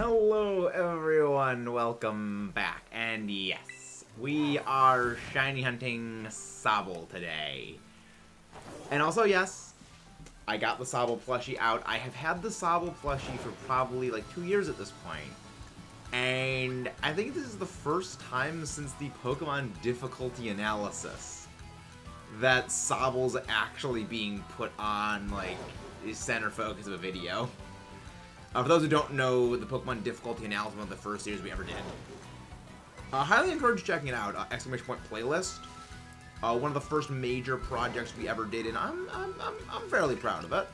Hello everyone, welcome back, and yes, we are shiny hunting SOBBLE today. And also yes, I got the SOBBLE plushie out. I have had the SOBBLE plushie for probably like 2 years at this point. And I think this is the first time since the Pokemon difficulty analysis that SOBBLE's actually being put on like the center focus of a video. For those who don't know, the Pokemon difficulty analysis was one of the first series we ever did. Highly encourage checking it out. Exclamation point playlist. One of the first major projects we ever did, and I'm fairly proud of it.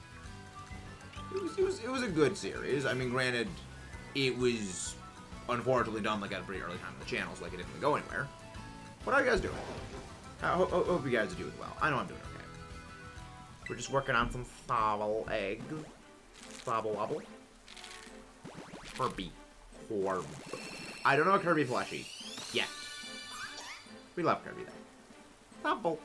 It was a good series. I mean, granted, it was unfortunately done like at a pretty early time in the channel, so like it didn't really go anywhere. What are you guys doing? I hope you guys are doing well. I know I'm doing okay. We're just working on some SOBBLE eggs. SOBBLE wobble. Kirby Corb. I don't know a Kirby plushie yet. We love Kirby though. SOBBLE.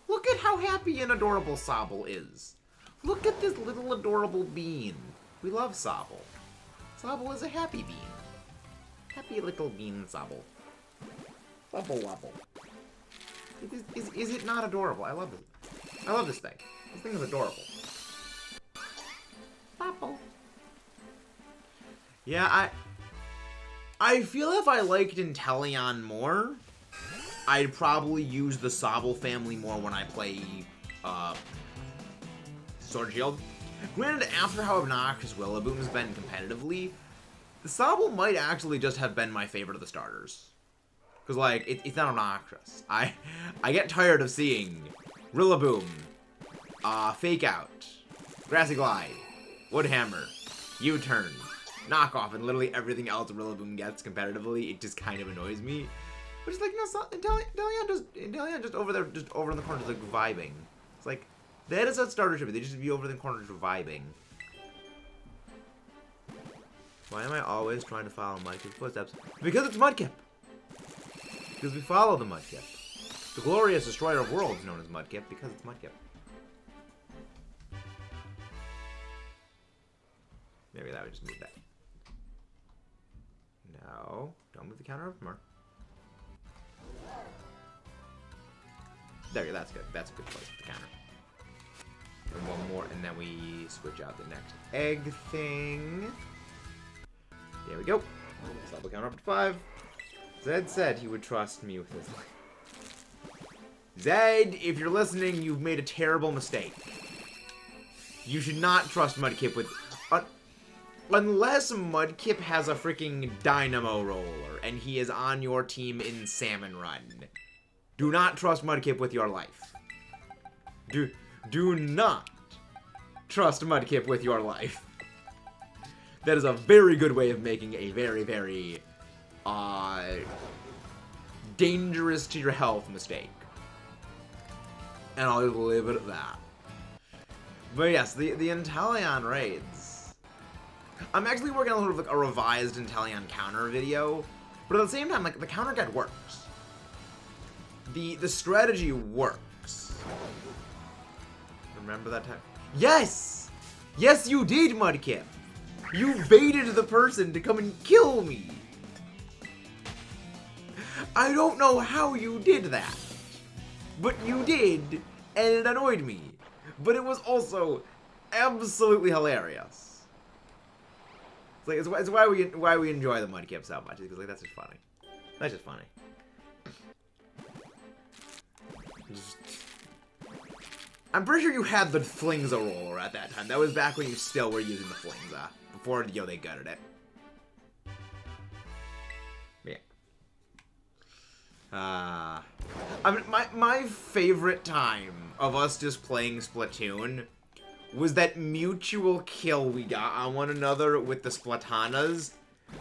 Look at how happy and adorable SOBBLE is. Look at this little adorable bean. We love SOBBLE. SOBBLE is a happy bean. Happy little bean SOBBLE. SOBBLE wobble. Is it not adorable? I love this. I love this thing. This thing is adorable. SOBBLE. Yeah, I feel if I liked Inteleon more, I'd probably use the SOBBLE family more when I play Sword Shield. Granted, after how obnoxious Rillaboom has been competitively, the SOBBLE might actually just have been my favorite of the starters. Because, like, it's not obnoxious. I get tired of seeing Rillaboom, Fake Out, Grassy Glide, Woodhammer, U-Turn, Knockoff, and literally everything else Rillaboom gets competitively. It just kind of annoys me. But it's like, no, Inteleon just over there, just over in the corner, just like vibing. It's like, that is what starter should be. They just be over in the corner just vibing. Why am I always trying to follow Mudkip's footsteps? Because it's Mudkip! Because we follow the Mudkip. The glorious destroyer of worlds known as Mudkip because it's Mudkip. Maybe that would just move that. No, don't move the counter up more. There, that's good. That's a good place for the counter. And one more, and then we switch out the next egg thing. There we go. Double counter up to 5. Zed said he would trust me with his life. Zed, if you're listening, you've made a terrible mistake. You should not trust Mudkip with... unless Mudkip has a freaking Dynamo Roller and he is on your team in Salmon Run. Do not trust Mudkip with your life. Do not trust Mudkip with your life. That is a very good way of making a very, very dangerous to your health mistake. And I'll leave it at that. But yes, the Inteleon raids. I'm actually working on sort of like a revised Inteleon counter video, but at the same time, like, the counter guide works. The strategy works. Remember that time? Yes! Yes, you did, Mudkip! You baited the person to come and kill me! I don't know how you did that, but you did, and it annoyed me. But it was also absolutely hilarious. It's like it's why we enjoy the Mudkip so much. Because like that's just funny. That's just funny. I'm pretty sure you had the Flingza roller at that time. That was back when you still were using the Flingza before they gutted it. Yeah. I mean, my favorite time of us just playing Splatoon was that mutual kill we got on one another with the Splatanas,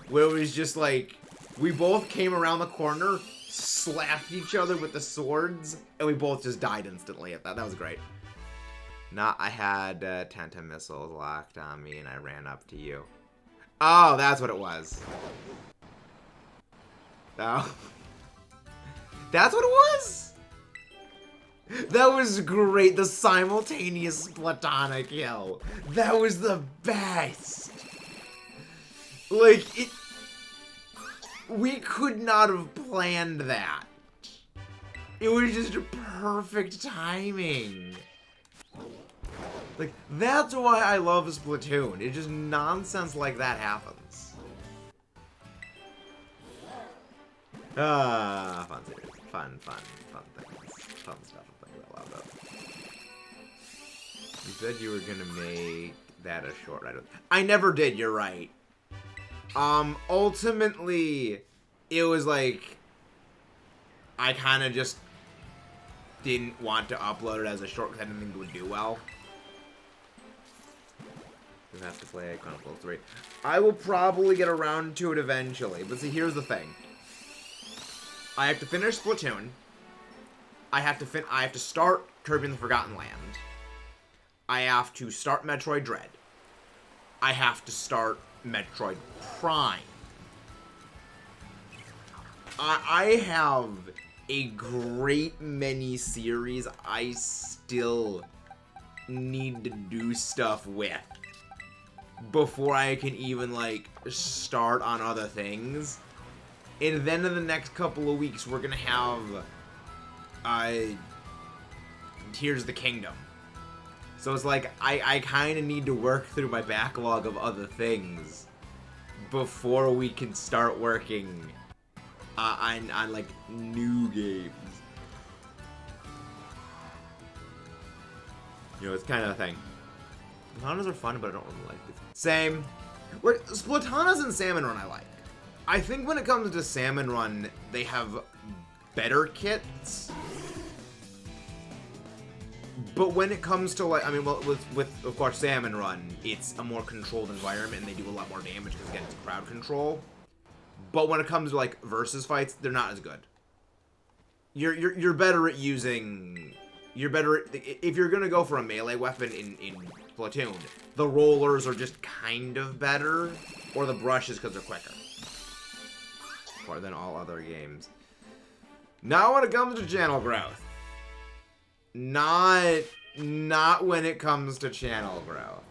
where it was just like, we both came around the corner, slapped each other with the swords, and we both just died instantly at that. That was great. Nah, I had Tenta missiles locked on me, and I ran up to you. Oh, that's what it was. Oh. That's what it was? That was great, the simultaneous Splatana kill. That was the best. Like, we could not have planned that. It was just perfect timing. Like, that's why I love Splatoon. It's just nonsense like that happens. Fun series. Fun things. Fun stuff to think about loud about. You said you were gonna make that a short ride. I never did, you're right. Ultimately, it was like, I kind of just didn't want to upload it as a short because I didn't think it would do well. You have to play Chronicles 3. I will probably get around to it eventually, but see, here's the thing. I have to finish Splatoon. I have to start Kirby and the Forgotten Land. I have to start Metroid Dread. I have to start Metroid Prime. I have a great many series I still need to do stuff with before I can even, like, start on other things. And then in the next couple of weeks, we're gonna have Tears of the Kingdom. So it's like, I kind of need to work through my backlog of other things before we can start working on like, new games. You know, it's kind of a thing. Splatonas are fun, but I don't really like it. Same. Like, Splatonas and Salmon Run I like. I think when it comes to Salmon Run, they have better kits. But when it comes to, like, I mean, well, with of course, Salmon Run, it's a more controlled environment, and they do a lot more damage because, again, it's crowd control. But when it comes to, like, versus fights, they're not as good. You're better at using... You're better at... If you're gonna go for a melee weapon in Splatoon, the rollers are just kind of better, or the brushes because they're quicker. More than all other games. Now when it comes to channel growth. Not when it comes to channel growth.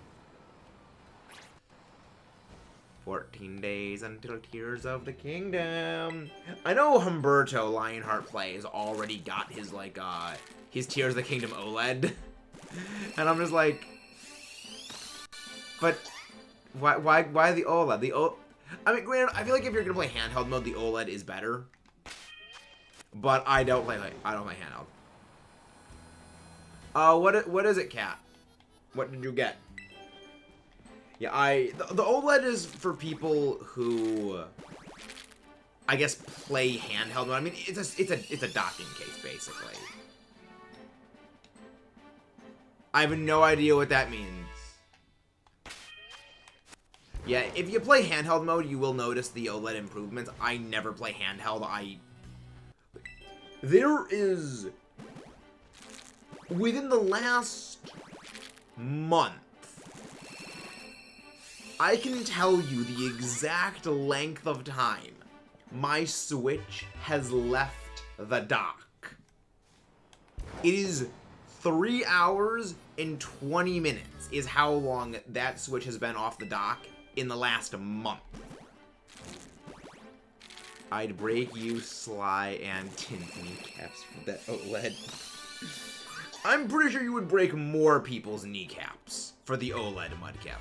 14 days until Tears of the Kingdom. I know Humberto Lionheart Plays already got his, like, his Tears of the Kingdom OLED. And I'm just like, but why the OLED? I mean, granted, I feel like if you're gonna play handheld mode, the OLED is better. But I don't play handheld. What is it, Cat? What did you get? Yeah, the OLED is for people who, I guess, play handheld mode. I mean, it's a docking case basically. I have no idea what that means. Yeah, if you play handheld mode, you will notice the OLED improvements. I never play handheld. There is, within the last month, I can tell you the exact length of time my Switch has left the dock. It is 3 hours and 20 minutes is how long that Switch has been off the dock in the last month. I'd break you, Sly, and Tin kneecaps for that OLED. I'm pretty sure you would break more people's kneecaps for the OLED mudcap.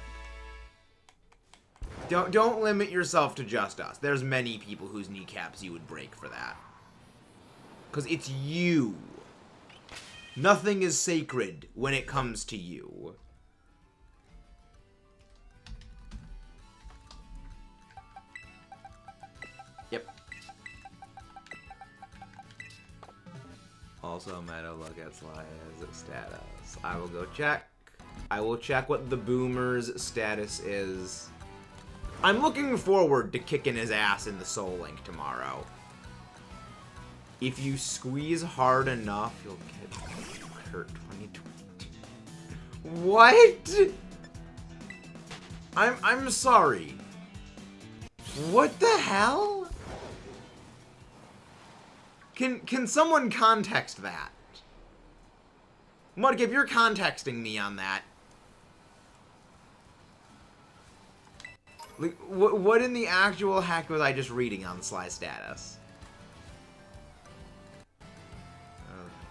Don't limit yourself to just us. There's many people whose kneecaps you would break for that. Because it's you. Nothing is sacred when it comes to you. Yep. Also, Meadow, look at Sly's status. I will go check. I will check what the Boomer's status is. I'm looking forward to kicking his ass in the Soul Link tomorrow. If you squeeze hard enough, you'll get hurt 2022. What? I'm sorry. What the hell? Can someone context that? Mudk, if you're contexting me on that. Like, what in the actual heck was I just reading on the Sly status?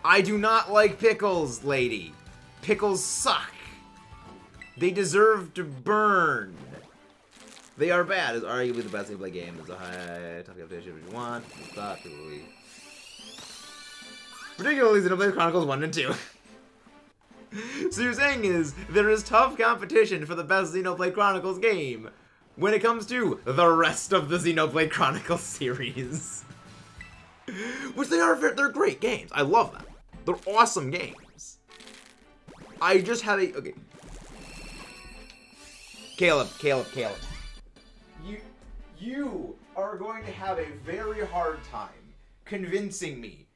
I do not like pickles, lady. Pickles suck. They deserve to burn. They are bad. It's arguably the best gameplay game. It's a high tough competition if you want. It's not particularly Xenoblade Chronicles 1 and 2. So you're saying is there is tough competition for the best Xenoblade Chronicles game when it comes to the rest of the Xenoblade Chronicles series. Which they're great games. I love them. They're awesome games. I just have a... Okay. Caleb. You are going to have a very hard time convincing me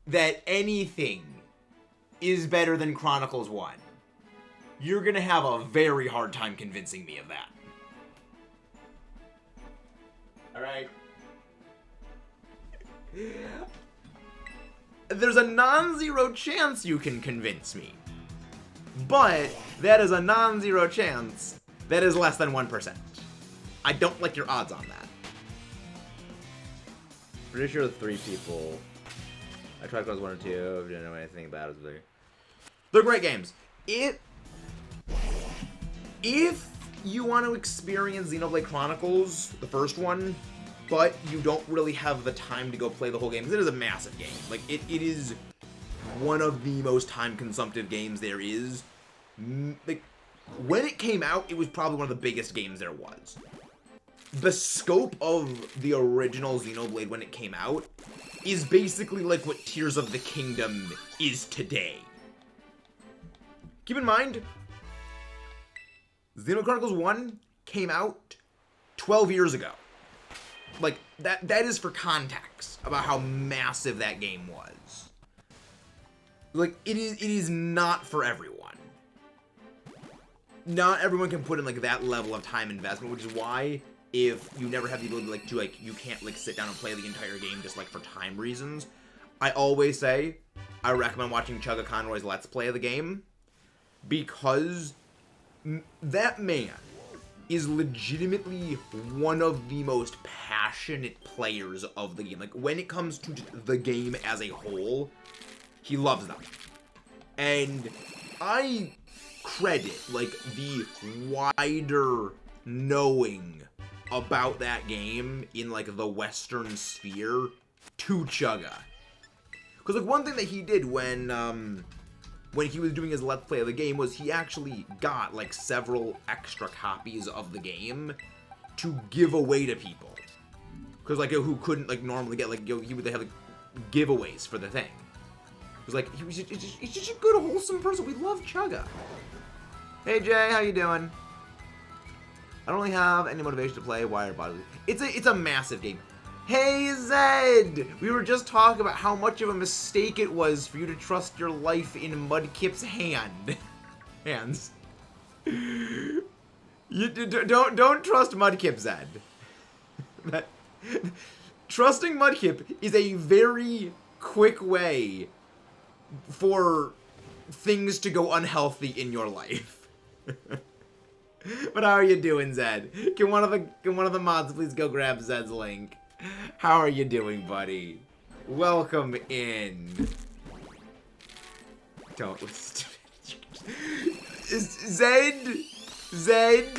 that anything is better than Chronicles 1. You're going to have a very hard time convincing me of that. Alright? There's a non-zero chance you can convince me. But that is a non-zero chance that is less than 1%. I don't like your odds on that. Pretty sure 3 people. I tried Chronicles 1 and 2. Didn't know anything about it. They're great games. If you want to experience Xenoblade Chronicles, the first one, but you don't really have the time to go play the whole game, because it is a massive game. Like, it is one of the most time-consumptive games there is. Like, when it came out, it was probably one of the biggest games there was. The scope of the original Xenoblade when it came out is basically like what Tears of the Kingdom is today. Keep in mind, Xenoblade Chronicles 1 came out 12 years ago. Like, that is for context about how massive that game was. Like, it is not for everyone. Not everyone can put in, like, that level of time investment, which is why if you never have the ability, like, you can't, like, sit down and play the entire game just, like, for time reasons, I always say I recommend watching Chugga Conroy's Let's Play of the game, because that man is legitimately one of the most passionate players of the game. Like, when it comes to the game as a whole, he loves them. And I credit, like, the wider knowing about that game in, like, the Western sphere to Chugga. Because, like, one thing that he did when he was doing his Let's Play of the game was he actually got, like, several extra copies of the game to give away to people. Because, like, who couldn't, like, normally get, like, he would have, like, giveaways for the thing. It was like, he's just a good, wholesome person. We love Chugga. Hey, Jay, how you doing? I don't really have any motivation to play Wired Body. It's a massive game. Hey, Zed! We were just talking about how much of a mistake it was for you to trust your life in Mudkip's hands. You don't trust Mudkip, Zed. Trusting Mudkip is a very quick way for things to go unhealthy in your life. But how are you doing, Zed? Can one of the mods please go grab Zed's link? How are you doing, buddy? Welcome in. Don't listen to me. Zed,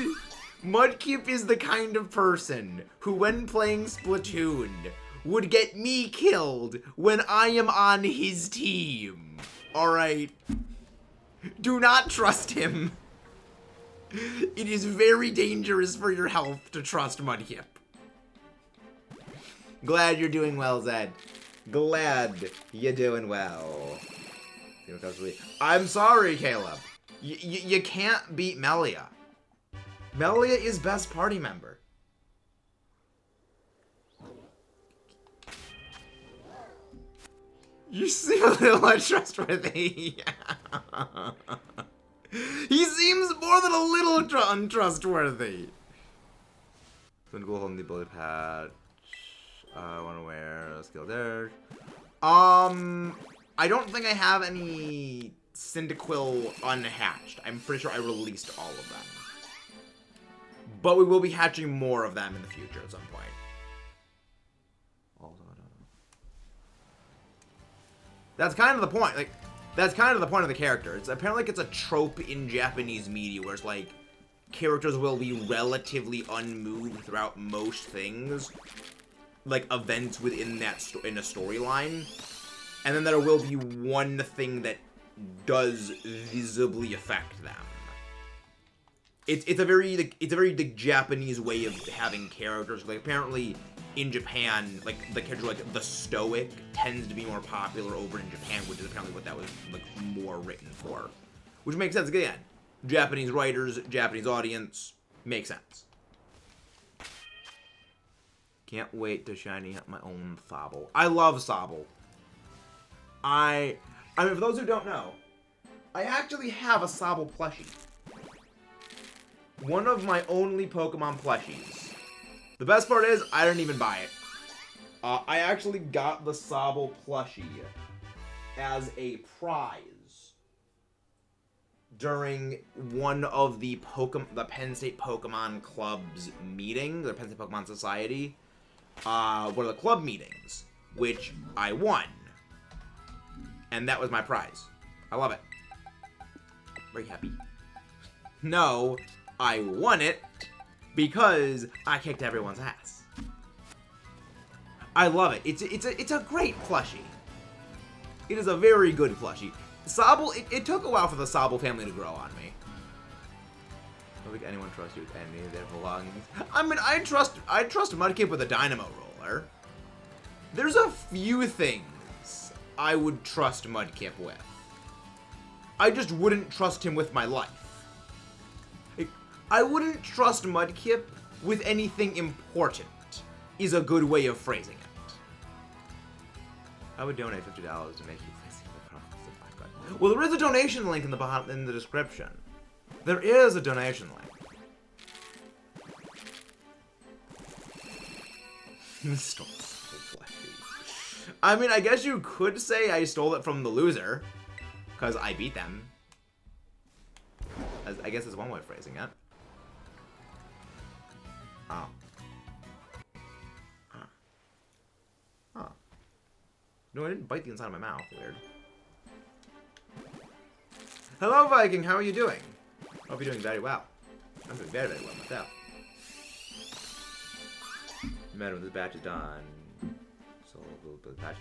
Mudkip is the kind of person who, when playing Splatoon, would get me killed when I am on his team. Alright? Do not trust him. It is very dangerous for your health to trust Mudkip. Glad you're doing well, Zed. Glad you're doing well. I'm sorry, Caleb. You can't beat Melia. Melia is best party member. You seem a little untrustworthy. He seems more than a little untrustworthy. Go home the bullet patch. I want to wear a skill there. I don't think I have any Cyndaquil unhatched. I'm pretty sure I released all of them. But we will be hatching more of them in the future at some point. That's kind of the point. Like, that's kind of the point of the character. It's apparently like it's a trope in Japanese media where it's like characters will be relatively unmoved throughout most things, like events within that in a storyline, and then there will be one thing that does visibly affect them. It's a very like Japanese way of having characters. Like apparently in Japan, like the character like the stoic tends to be more popular over in Japan, which is apparently what that was like more written for. Which makes sense again. Japanese writers, Japanese audience, makes sense. Can't wait to shiny up my own SOBBLE. I love SOBBLE. I mean, for those who don't know, I actually have a SOBBLE plushie. One of my only Pokemon plushies. The best part is, I didn't even buy it. I actually got the SOBBLE plushie as a prize during one of the Penn State Pokemon Club's meeting, the Penn State Pokemon Society, one of the club meetings, which I won. And that was my prize. I love it. Very happy. No, I won it because I kicked everyone's ass. I love it. It's a great plushie. It is a very good plushie. SOBBLE, it took a while for the SOBBLE family to grow on me. I don't think anyone trusts you with any of their belongings. I mean, I trust Mudkip with a dynamo roller. There's a few things I would trust Mudkip with. I just wouldn't trust him with my life. I wouldn't trust Mudkip with anything important, is a good way of phrasing it. I would donate $50 to make you place the products. Well, there is a donation link in the description. There is a donation link. Stole plushie. I mean, I guess you could say I stole it from the loser, because I beat them. I guess is one way of phrasing it. Oh. Huh. Huh. No, I didn't bite the inside of my mouth. Weird. Hello, Viking. How are you doing? Hope you're doing very well. I'm doing very, very well myself. Matter when this batch is done. So a little bit of patch.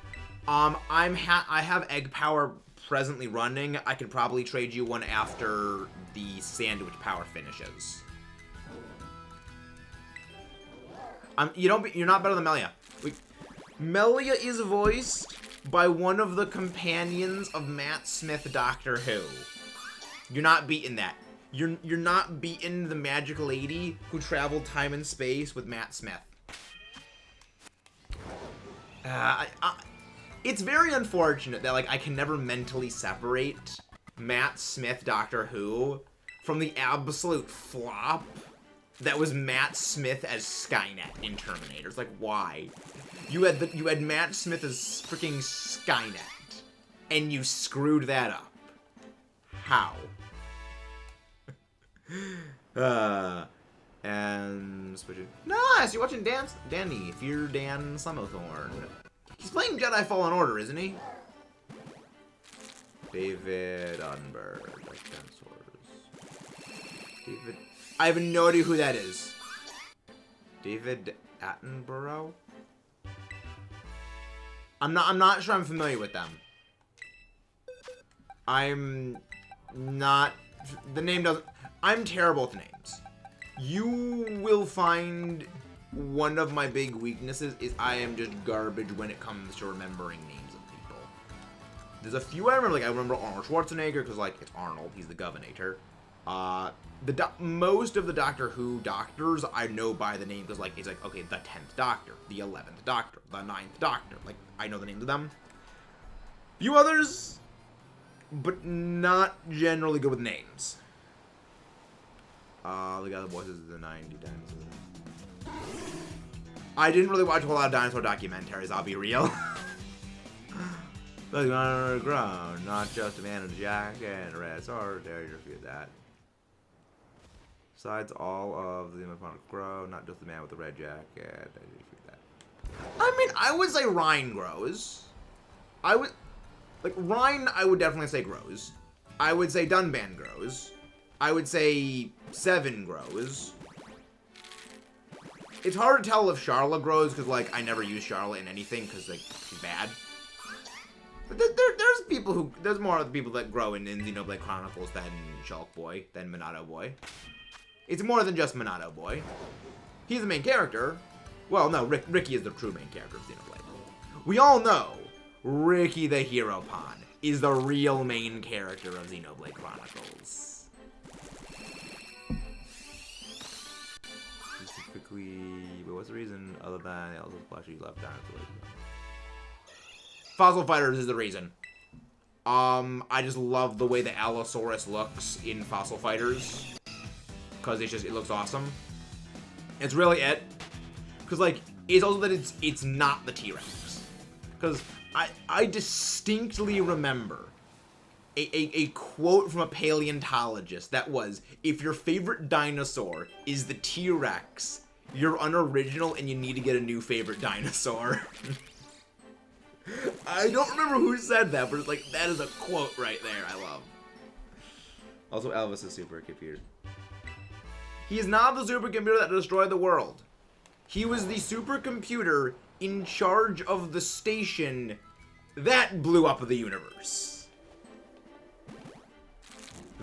I have egg power presently running. I could probably trade you one after the sandwich power finishes. You're not better than Melia. Melia is voiced by one of the companions of Matt Smith, Doctor Who. You're not beating that. You're not beating the magic lady who traveled time and space with Matt Smith. It's very unfortunate that like I can never mentally separate Matt Smith, Doctor Who, from the absolute flop that was Matt Smith as Skynet in Terminator. It's like, why? You had Matt Smith as freaking Skynet, and you screwed that up. How? And switching. Nice, you're watching Danny, Fear Dan Summerthorn. He's playing Jedi Fallen Order, isn't he? David Unberg. David. I have no idea who that is. David Attenborough? I'm not sure I'm familiar with them. I'm not. The name doesn't. I'm terrible with names. You will find one of my big weaknesses is I am just garbage when it comes to remembering names of people. There's a few I remember, like I remember Arnold Schwarzenegger because like it's Arnold, he's the Governator. Most of the Doctor Who doctors I know by the name because like it's like okay, the 10th Doctor, the 11th Doctor, the 9th Doctor. Like I know the names of them. Few others, but not generally good with names. The guy that voices the 90 dinosaurs. I didn't really watch a whole lot of dinosaur documentaries, I'll be real. Looking underground, not just a man in a jacket and a red sword. There, you repeat that. Besides all of the Xenoblade grow, not just the man with the red jacket. I didn't forget that. I mean, I would say Rhine grows. Rhine, I would definitely say grows. I would say Dunban grows. I would say Seven grows. It's hard to tell if Scarlet grows, because, like, I never use Scarlet in anything, because, like, she's bad. But there's more people that grow in Xenoblade Chronicles than Shulk Boy, than Minato Boy. It's more than just Minato Boy. He's the main character. Well, no, Ricky is the true main character of Xenoblade. We all know Ricky the Hero Pawn is the real main character of Xenoblade Chronicles. Specifically, but what's the reason other than the Elsa Splashy left dinosaurs? Fossil Fighters is the reason. I just love the way the Allosaurus looks in Fossil Fighters. Because it looks awesome. It's really it. Because, like, it's also that it's not the T-Rex. Because I distinctly remember a quote from a paleontologist that was, if your favorite dinosaur is the T-Rex, you're unoriginal and you need to get a new favorite dinosaur. I don't remember who said that, but it's like, that is a quote right there I love. Also, Elvis is supercomputer. He is not the supercomputer that destroyed the world. He was the supercomputer in charge of the station that blew up the universe.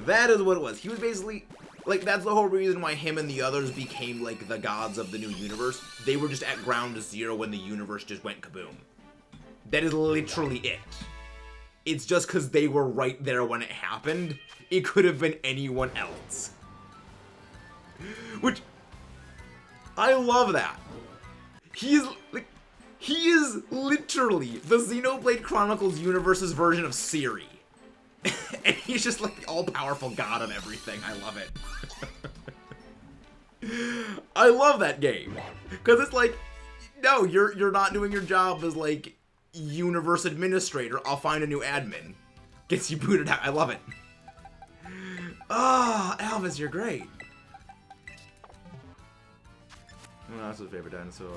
That is what it was. He was basically, like, that's the whole reason why him and the others became, like, the gods of the new universe. They were just at ground zero when the universe just went kaboom. That is literally it. It's just because they were right there when it happened. It could have been anyone else. Which, I love that. He is literally the Xenoblade Chronicles universe's version of Siri. And he's just like the all-powerful god of everything. I love it. I love that game. Because it's like, no, you're not doing your job as, like, universe administrator. I'll find a new admin. Gets you booted out. I love it. Ah, oh, Elvis, you're great. That's his favorite dinosaur.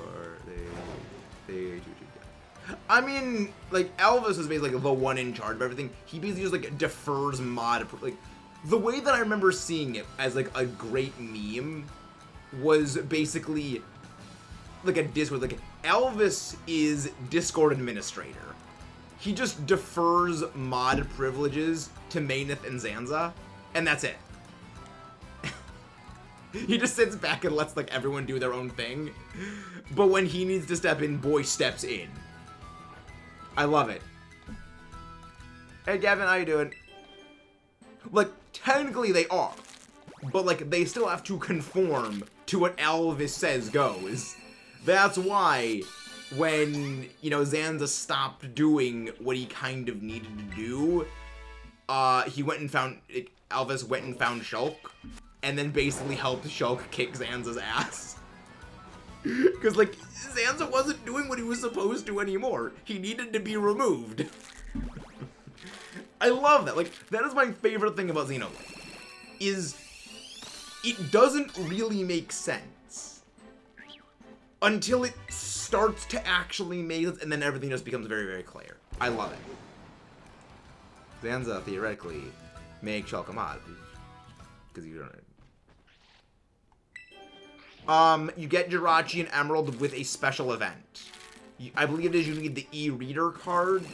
I mean, like, Elvis is basically like the one in charge of everything. He basically just, like, defers mod. Like, the way that I remember seeing it as, like, a great meme was basically like a Discord. Like, Elvis is Discord administrator. He just defers mod privileges to Mayneth and Zanza, and that's it. He just sits back and lets, like, everyone do their own thing. But when he needs to step in, boy steps in. I love it. Hey, Gavin, how you doing? Like, technically they are. But, like, they still have to conform to what Elvis says goes. That's why when, you know, Zanza stopped doing what he kind of needed to do, he went and found, Elvis went and found Shulk. And then basically helped Shulk kick Zanza's ass. Because, like, Zanza wasn't doing what he was supposed to anymore. He needed to be removed. I love that. Like, that is my favorite thing about Xenoblade. Is it doesn't really make sense until it starts to actually make sense, and then everything just becomes very, very clear. I love it. Zanza, theoretically, make Shulk a mod. Because you don't... you get Jirachi and Emerald with a special event. I believe it is you need the e-reader card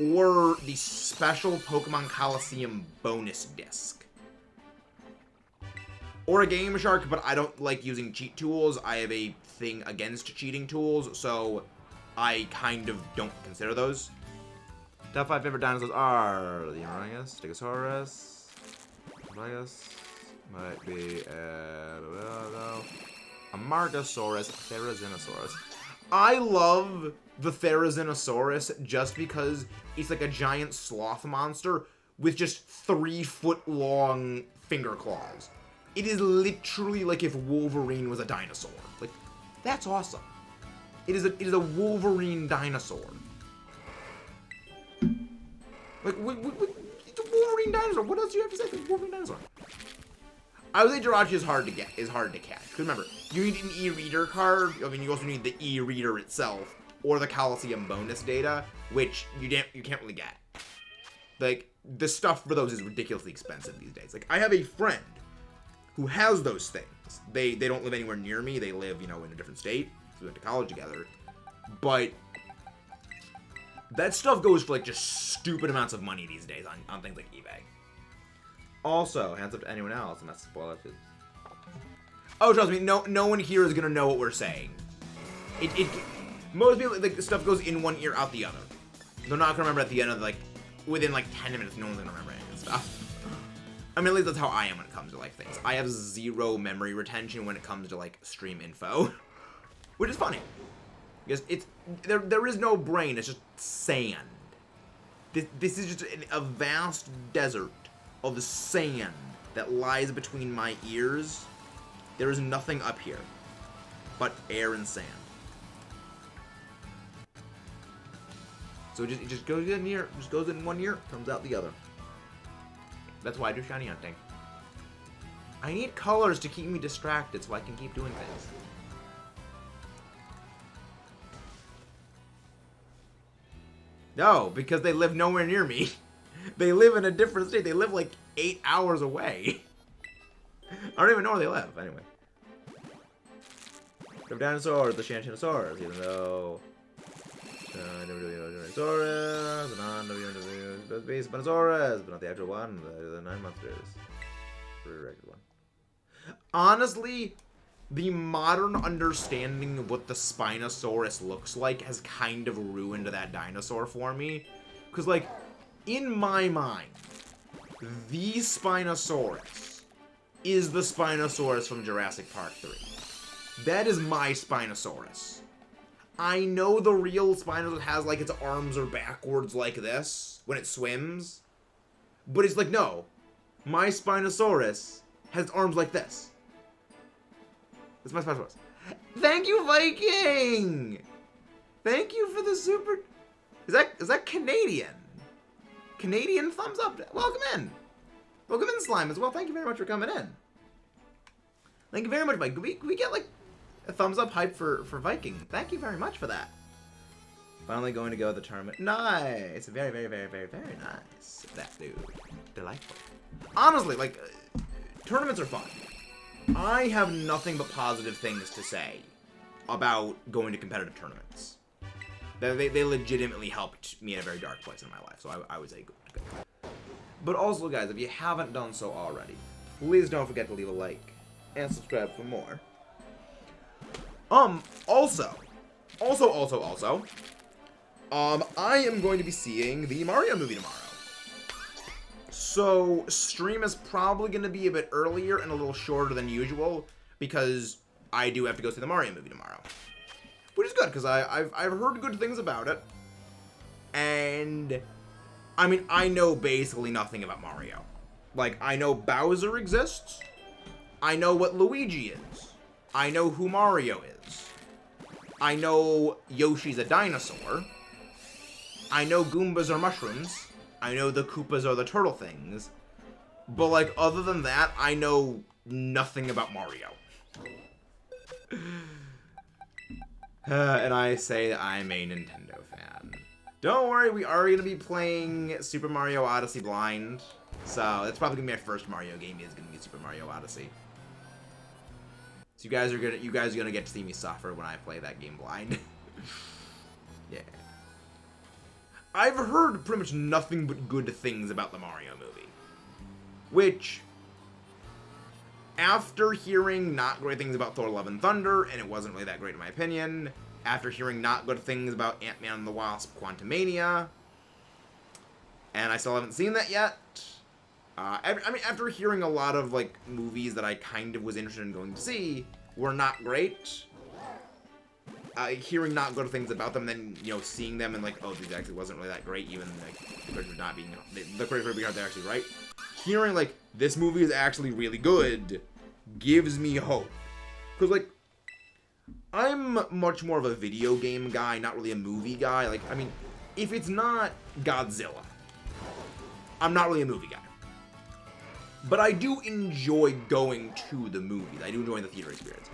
or the special Pokemon Coliseum bonus disc. Or a Game Shark, but I don't like using cheat tools. I have a thing against cheating tools, so I kind of don't consider those. Top 5 favorite dinosaurs are the Orangus, Stegosaurus, Orangus, might be a Margosaurus, Therizinosaurus. I love the Therizinosaurus just because it's like a giant sloth monster with just 3-foot-long finger claws. It is literally like if Wolverine was a dinosaur. Like, that's awesome. It is a Wolverine dinosaur. Like, it's a Wolverine dinosaur. What else do you have to say? It's a Wolverine dinosaur. I would say Jirachi is hard to get, catch. Because remember, you need an e-reader card. I mean, you also need the e-reader itself, or the Coliseum bonus data, which you can't really get. Like, the stuff for those is ridiculously expensive these days. Like, I have a friend who has those things. They don't live anywhere near me. They live, in a different state. So we went to college together. But that stuff goes for, like, just stupid amounts of money these days on things like eBay. Also, hands up to anyone else. I'm not spoiling it. Oh, trust me, no one here is gonna know what we're saying. Most people, like, stuff goes in one ear, out the other. They're not gonna remember at the end of, like, within, like, 10 minutes, no one's gonna remember any of this stuff. I mean, at least that's how I am when it comes to, like, things. I have zero memory retention when it comes to, like, stream info. Which is funny. Because there is no brain, it's just sand. This is just a vast desert of sand that lies between my ears. There is nothing up here but air and sand. So it just goes in here, just goes in one ear, comes out the other. That's why I do shiny hunting. I need colors to keep me distracted so I can keep doing things. No, because they live nowhere near me. They live in a different state. They live like 8 hours away. I don't even know where they live, anyway. The dinosaurs, the Shantinosaurus, even though... Dinosaurus, the Spinosaurus, but not the actual one, the 9 monsters. Resurrected one. Honestly, the modern understanding of what the Spinosaurus looks like has kind of ruined that dinosaur for me. Because, like, in my mind, the Spinosaurus is the Spinosaurus from Jurassic Park 3. That is my Spinosaurus. I know the real Spinosaurus has, like, its arms are backwards like this when it swims. But it's like, no. My Spinosaurus has arms like this. That's my Spinosaurus. Thank you, Viking! Thank you for the super... Is that Canadian? Canadian thumbs up. Welcome in. Welcome in, Slime, as well. Thank you very much for coming in. Thank you very much, Mike. Can we get, like, a thumbs up hype for Viking? Thank you very much for that. Finally going to go to the tournament. Nice. Very, very, very, very, very nice. That dude. Delightful. Honestly, like, tournaments are fun. I have nothing but positive things to say about going to competitive tournaments. They legitimately helped me in a very dark place in my life, so I would say good. But also, guys, if you haven't done so already, please don't forget to leave a like and subscribe for more. Also, I am going to be seeing the Mario movie tomorrow. So, stream is probably going to be a bit earlier and a little shorter than usual, because I do have to go see the Mario movie tomorrow. Which is good, because I've heard good things about it. And, I mean, I know basically nothing about Mario. Like, I know Bowser exists. I know what Luigi is. I know who Mario is. I know Yoshi's a dinosaur. I know Goombas are mushrooms. I know the Koopas are the turtle things. But, like, other than that, I know nothing about Mario. And I say I'm a Nintendo fan. Don't worry, we are going to be playing Super Mario Odyssey blind. So, that's probably going to be my first Mario game, is going to be Super Mario Odyssey. So you guys are gonna get to see me suffer when I play that game blind. Yeah. I've heard pretty much nothing but good things about the Mario movie. Which, after hearing not great things about Thor: Love and Thunder, and it wasn't really that great in my opinion, after hearing not good things about Ant-Man and the Wasp: Quantumania, and I still haven't seen that yet. I mean, after hearing a lot of, like, movies that I kind of was interested in going to see were not great, hearing not good things about them, then, you know, seeing them and, like, oh, these actually wasn't really that great, even, like, the critics not being, the critics were being they're actually right. Hearing, like, this movie is actually really good gives me hope. Because, like, I'm much more of a video game guy, not really a movie guy. Like, I mean, if it's not Godzilla, I'm not really a movie guy. But I do enjoy going to the movies. I do enjoy the theater experience.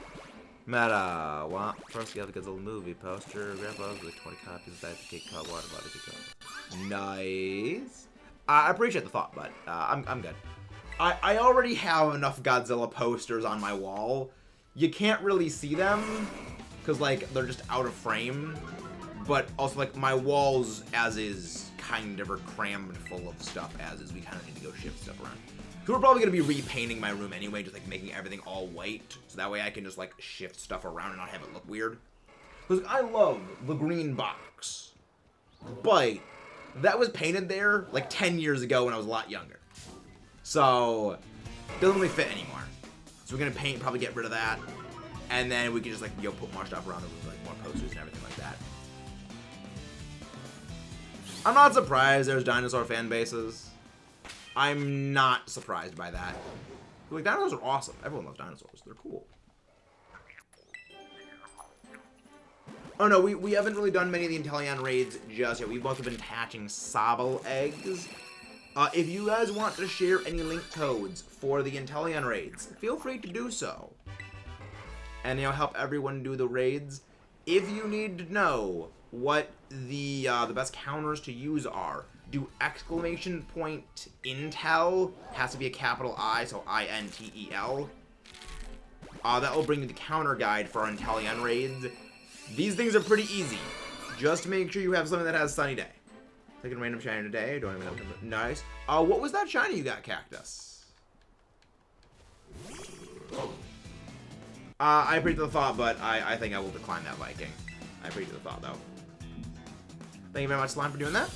Meta, what? First, you have the Godzilla movie poster. Grandpa with 20 copies of that cake cup, water bottle, cake cup. Nice. I appreciate the thought, but I'm good. I already have enough Godzilla posters on my wall. You can't really see them because like they're just out of frame. But also like my walls as is kind of are crammed full of stuff as is. We kind of need to go shift stuff around. So we're probably going to be repainting my room anyway, just like making everything all white. So that way I can just like shift stuff around and not have it look weird. Because I love the green box. But that was painted there like 10 years ago when I was a lot younger. So it doesn't really fit anymore. So we're going to paint, probably get rid of that. And then we can just like, put more stuff around the room, like more posters and everything like that. I'm not surprised there's dinosaur fan bases. I'm not surprised by that. Like, dinosaurs are awesome. Everyone loves dinosaurs. They're cool. Oh no, we haven't really done many of the Inteleon raids just yet. We've both been hatching SOBBLE eggs. If you guys want to share any link codes for the Inteleon raids, feel free to do so. And help everyone do the raids. If you need to know what the best counters to use are, do exclamation point Intel, has to be a capital I, so INTEL. That will bring you the counter guide for our Inteleon raids. These things are pretty easy. Just make sure you have something that has sunny day. Taking random shiny today. Don't even know. Nice. What was that shiny you got, Cactus? I appreciate the thought, but I think I will decline that Viking. I appreciate the thought, though. Thank you very much, Slime, for doing that.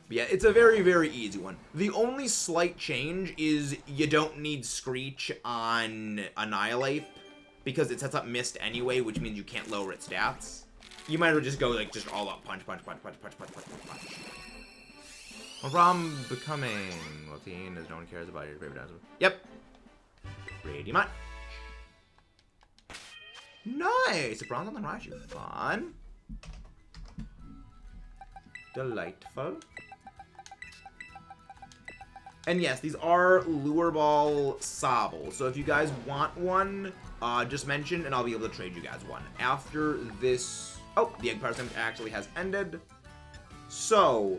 But yeah, it's a very, very easy one. The only slight change is you don't need Screech on Annihilate because it sets up Mist anyway, which means you can't lower its stats. You might as well just go like just all up, punch, punch, punch, punch, punch, punch, punch, punch, punch. From becoming Latin as no one cares about your favorite dinosaur. Yep. Pretty much. Nice. A bronze on the Raichu. Fun. Delightful. And yes, these are Lure Ball SOBBLE. So if you guys want one, just mention and I'll be able to trade you guys one. After this... Oh, the egg parsim actually has ended. So,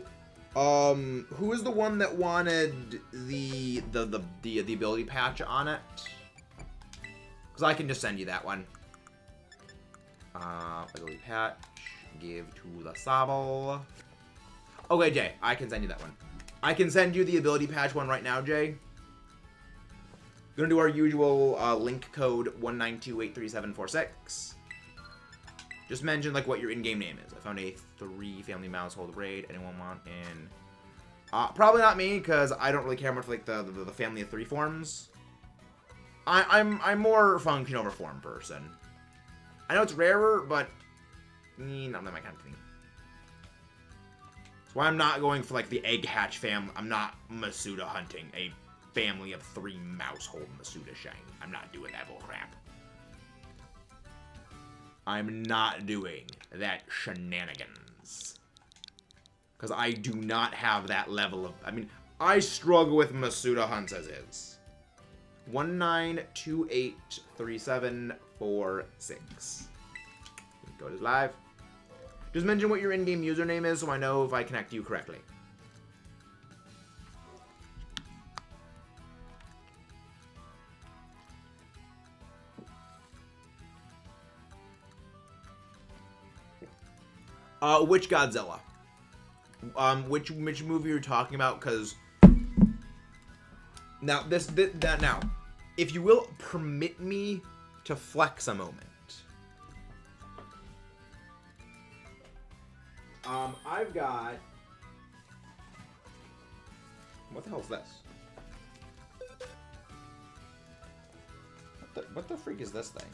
who is the one that wanted the ability patch on it? Because I can just send you that one. Ability patch. Give to the SOBBLE. Okay, Jay, I can send you that one. I can send you the ability patch one right now, Jay. Gonna do our usual link code 192834746. Just mention like what your in-game name is. I found a 3-family household raid. Anyone want in? Probably not me, because I don't really care much for like the family of 3 forms. I'm more function over form person. I know it's rarer, but not my kind of thing. That's why I'm not going for like the egg hatch family. I'm not Masuda hunting a family of 3 mousehold Masuda shiny. I'm not doing that bullcrap. I'm not doing that shenanigans. Because I do not have that level of... I mean, I struggle with Masuda hunts as is. 192837446. Go to live. Just mention what your in-game username is so I know if I connect you correctly. Which Godzilla? Which movie you're talking about? Because now now, if you will permit me to flex a moment. I've got... What the hell is this? What the freak is this thing?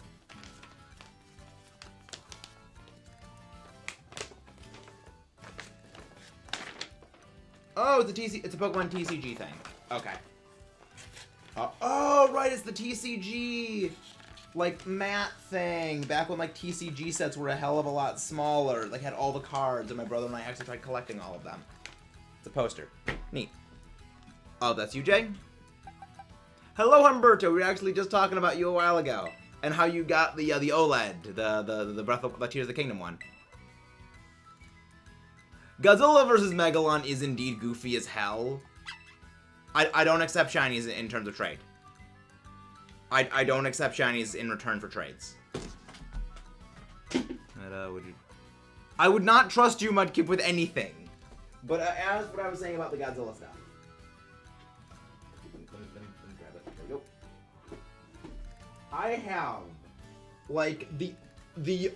Oh, it's a Pokemon TCG thing. Okay. Oh, right, it's the TCG, like, mat thing. Back when, like, TCG sets were a hell of a lot smaller. Like, had all the cards, and my brother and I actually tried collecting all of them. It's a poster. Neat. Oh, that's you, Jay? Hello, Humberto. We were actually just talking about you a while ago. And how you got the OLED, the Breath of the Tears of the Kingdom one. Godzilla vs. Megalon is indeed goofy as hell. I don't accept shinies in terms of trade. I don't accept shinies in return for trades. I would not trust you, Mudkip, with anything. But as what I was saying about the Godzilla stuff. Let me grab it. There we go. I have, like, the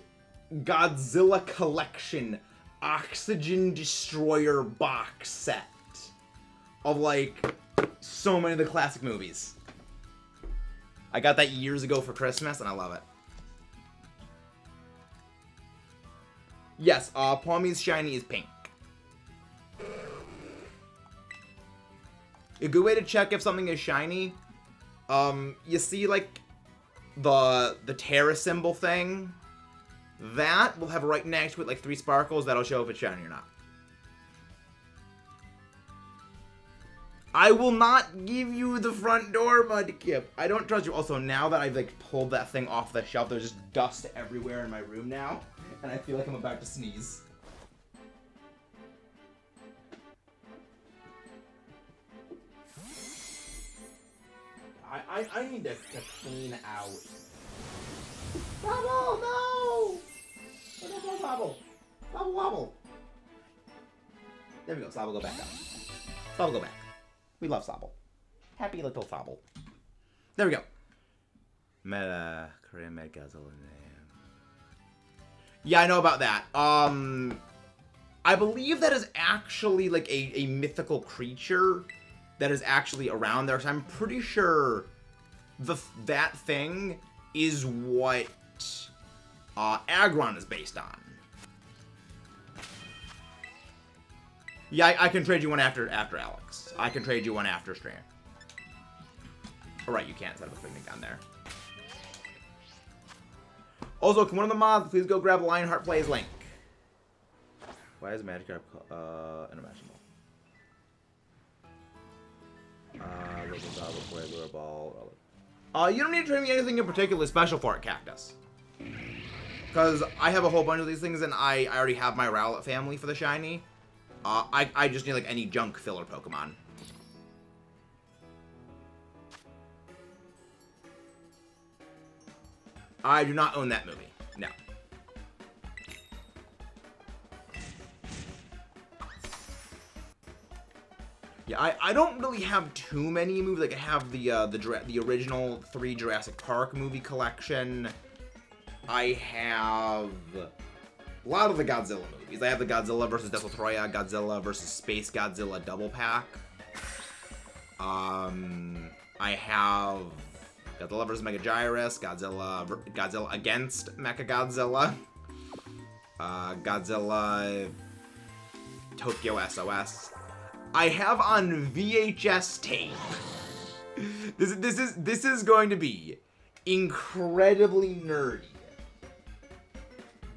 Godzilla Collection Oxygen Destroyer box set of, like, so many of the classic movies. I got that years ago for Christmas, and I love it. Yes, Pawmi's shiny is pink. A good way to check if something is shiny, you see, like, the Terra symbol thing? That will have right next to it, like, 3 sparkles. That'll show if it's shiny or not. I will not give you the front door, Mudkip. I don't trust you. Also, now that I've, like, pulled that thing off the shelf, there's just dust everywhere in my room now. And I feel like I'm about to sneeze. I need to clean out. Sobble, no! Where's Sobble? Sobble wobble. There we go. Sobble, go back up. Sobble, go back. We love Sobble. Happy little Sobble. There we go. Meta Korean Med Godzilla name. Yeah, I know about that. I believe that is actually like a mythical creature that is actually around there. So I'm pretty sure that thing is what Aggron is based on. Yeah, I can trade you one after Alex. I can trade you one after stream. Alright, you can't set up a picnic down there. Also, can one of the mods please go grab Lionheart Plays Link? Why is Magikarp unimaginable? You don't need to trade me anything in particular special for it, Cactus. Because I have a whole bunch of these things, and I already have my Rowlet family for the shiny. I just need, like, any junk filler Pokemon. I do not own that movie. No. Yeah, I don't really have too many movies. Like, I have the original 3 Jurassic Park movie collection. I have a lot of the Godzilla movies. I have the Godzilla vs. Desoltroya, Godzilla vs. Space Godzilla double pack. I have Godzilla vs. Megagyros, Godzilla against Mechagodzilla, Godzilla Tokyo SOS. I have on VHS tape. This is going to be incredibly nerdy,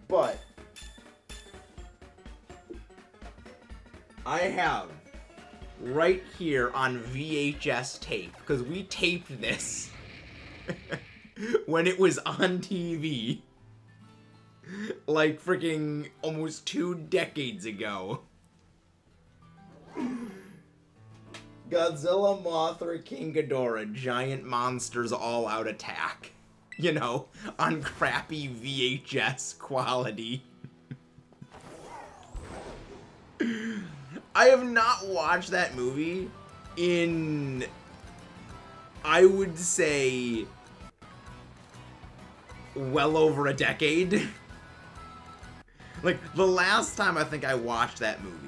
but I have right here on VHS tape, because we taped this when it was on TV like freaking almost 2 decades ago. Godzilla, Mothra, King Ghidorah, giant monsters all out attack. You know, on crappy VHS quality. I have not watched that movie in, I would say, well over a decade. Like, the last time I think I watched that movie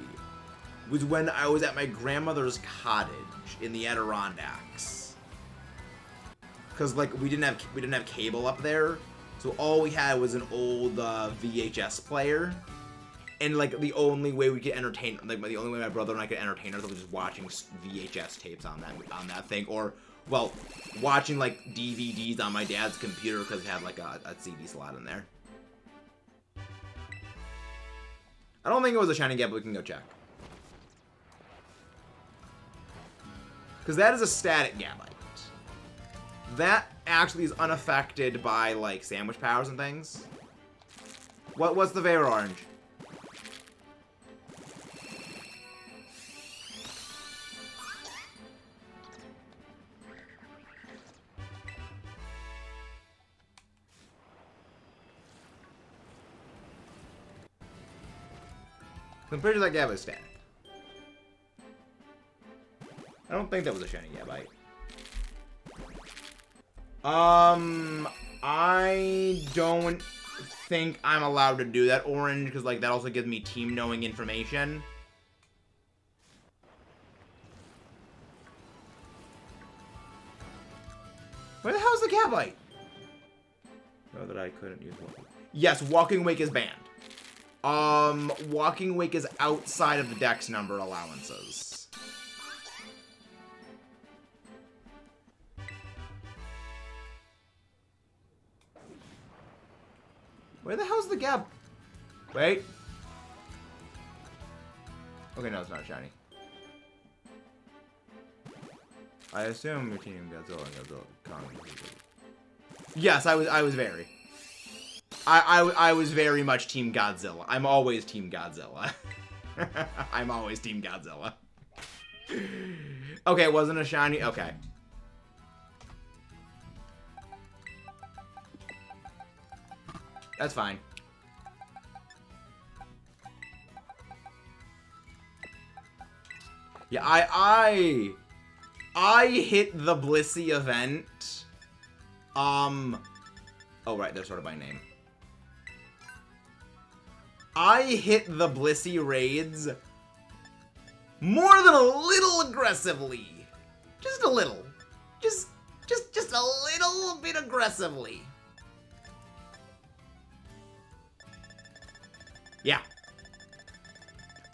was when I was at my grandmother's cottage in the Adirondacks. Cause like we didn't have cable up there, so all we had was an old VHS player, and like the only way we could entertain, like the only way my brother and I could entertain ourselves was just watching VHS tapes on that thing, or well, watching like DVDs on my dad's computer because it had like a CD slot in there. I don't think it was a shiny get, but we can go check. Because that is a static Gabite. That actually is unaffected by, like, sandwich powers and things. What's the Vega Orange? I'm pretty sure that Gabite is static. I don't think that was a shiny Gabite. I don't think I'm allowed to do that orange because, like, that also gives me team knowing information. Where the hell's the Gabite? No, that I couldn't use Walking. Yes, Walking Wake is banned. Walking Wake is outside of the dex number allowances. Where the hell's the Gab? Wait. Okay, no, it's not shiny. I assume your team Godzilla and Godzilla Kong. Yes, I was very. I was very much Team Godzilla. I'm always Team Godzilla. I'm always Team Godzilla. Okay, it wasn't a shiny. Okay. That's fine. Yeah, I hit the Blissey event. Oh right, they're sort of by name. I hit the Blissey raids more than a little aggressively. Just a little. Just a little bit aggressively. Yeah.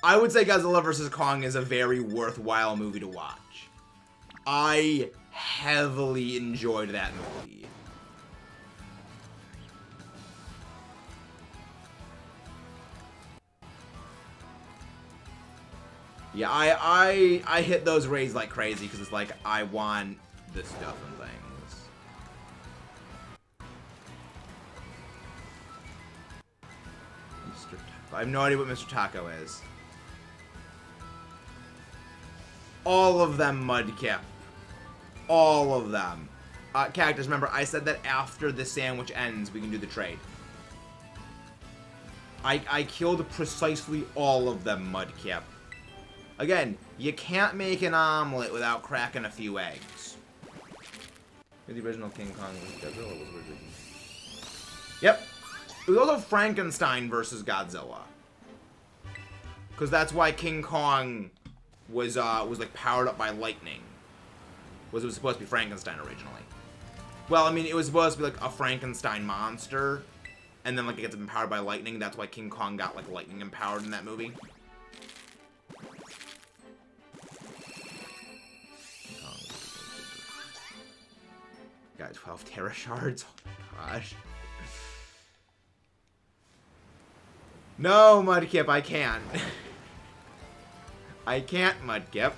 I would say Godzilla vs. Kong is a very worthwhile movie to watch. I heavily enjoyed that movie. Yeah, I hit those raids like crazy because it's like I want this stuff and things. I have no idea what Mr. Taco is. All of them, Mudkip. All of them. Cactus, remember, I said that after the sandwich ends, we can do the trade. I killed precisely all of them, Mudkip. Again, you can't make an omelet without cracking a few eggs. The original King Kong Godzilla was originally... Yep. It was also Frankenstein versus Godzilla. Because that's why King Kong was like powered up by lightning. It was supposed to be Frankenstein originally. Well, I mean, it was supposed to be like a Frankenstein monster, and then like it gets empowered by lightning. That's why King Kong got like lightning empowered in that movie. Got 12 Terra Shards. Oh my gosh. No, Mudkip, I can't. I can't, Mudkip.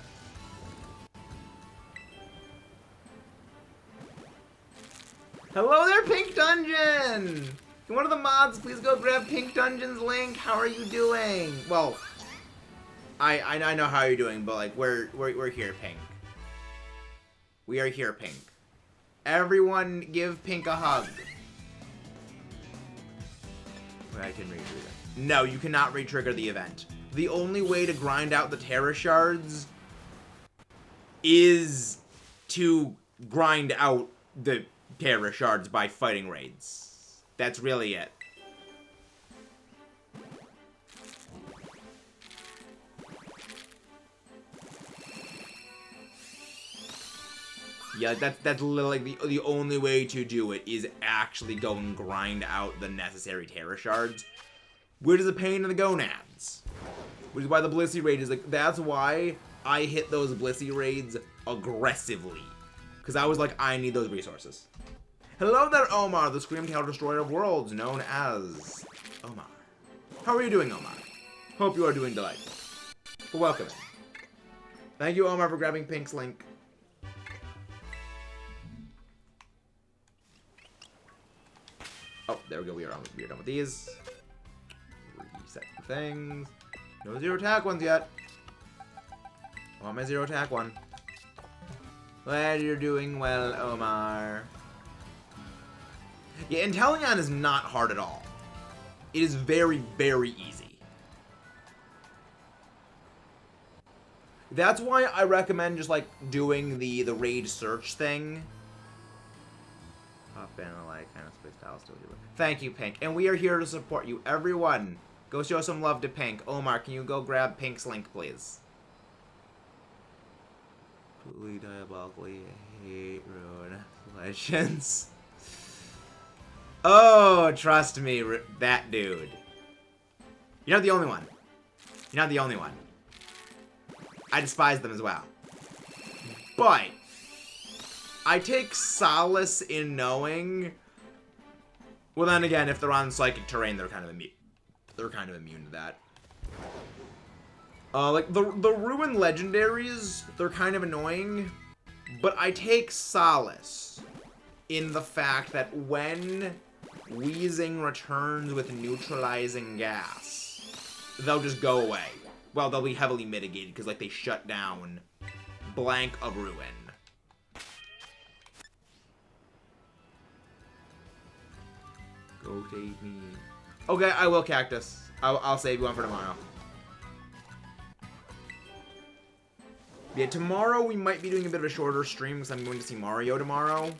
Hello there, Pink Dungeon! Can one of the mods please go grab Pink Dungeon's link? How are you doing? Well, I know how you're doing, but like we're here, Pink. We are here, Pink. Everyone give Pink a hug. Wait, I can re-trigger. No, you cannot re-trigger the event. The only way to grind out the Terra Shards is to grind out the Terra Shards by fighting raids. That's really it. Yeah, that's literally like the only way to do it is actually go and grind out the necessary Terra Shards, which is a pain in the gonads. Which is why the Blissey raid is like, that's why I hit those Blissey raids aggressively. Because I was like, I need those resources. Hello there, Omar, the Screamtail Destroyer of Worlds, known as Omar. How are you doing, Omar? Hope you are doing delightful. Welcome in. Thank you, Omar, for grabbing Pink's link. there we go. We are done with these. Reset the things. No zero attack ones yet. I want my zero attack one. Glad you're doing well, Omar. Yeah, Inteleon is not hard at all. It is very, very easy. That's why I recommend just, like, doing the raid search thing. Pop in, like, kind of space style still do it. Thank you, Pink. And we are here to support you. Everyone, go show some love to Pink. Omar, can you go grab Pink's link, please? Truly diabolically hate Ruin Legends. Oh, trust me, that dude. You're not the only one. You're not the only one. I despise them as well. But I take solace in knowing. Well, then again, if they're on psychic terrain, they're kind of immune. They're kind of immune to that. Like the Ruin legendaries, they're kind of annoying, but I take solace in the fact that when Wheezing returns with neutralizing gas, they'll just go away. Well, they'll be heavily mitigated because, like, they shut down Blank of Ruin. Go save me. Okay, I will, Cactus. I'll save you one for tomorrow. Yeah, tomorrow we might be doing a bit of a shorter stream because I'm going to see Mario tomorrow.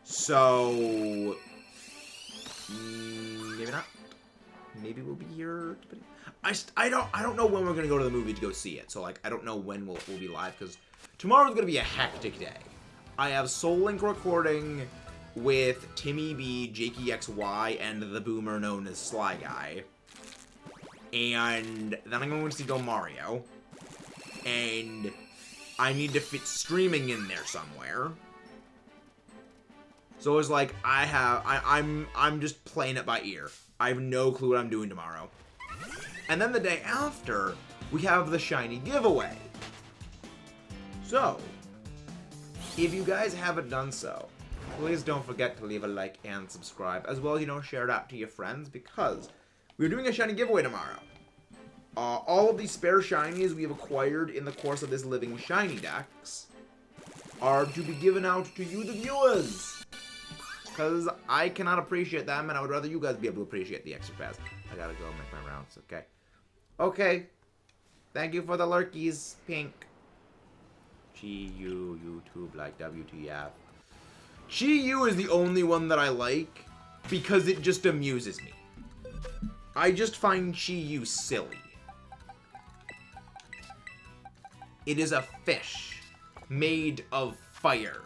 So maybe not. Maybe we'll be here. I don't know when we're gonna go to the movie to go see it. So like I don't know when we'll be live because tomorrow's gonna be a hectic day. I have Soul Link recording with Timmy B, Jakey XY, and the boomer known as Sly Guy. And then I'm going to see Go Mario. And I need to fit streaming in there somewhere. So it's like I'm just playing it by ear. I have no clue what I'm doing tomorrow. And then the day after, we have the shiny giveaway. So, if you guys haven't done so, please don't forget to leave a like and subscribe, as well as, you know, share it out to your friends, because we're doing a shiny giveaway tomorrow. All of these spare shinies we have acquired in the course of this living shiny dex are to be given out to you, the viewers. Because I cannot appreciate them, and I would rather you guys be able to appreciate the extra pass. I gotta go make my rounds, okay? Okay. Thank you for the lurkies, Pink. Chi-Yu, YouTube, like WTF. Chi-Yu is the only one that I like, because it just amuses me. I just find Chi-Yu silly. It is a fish made of fire.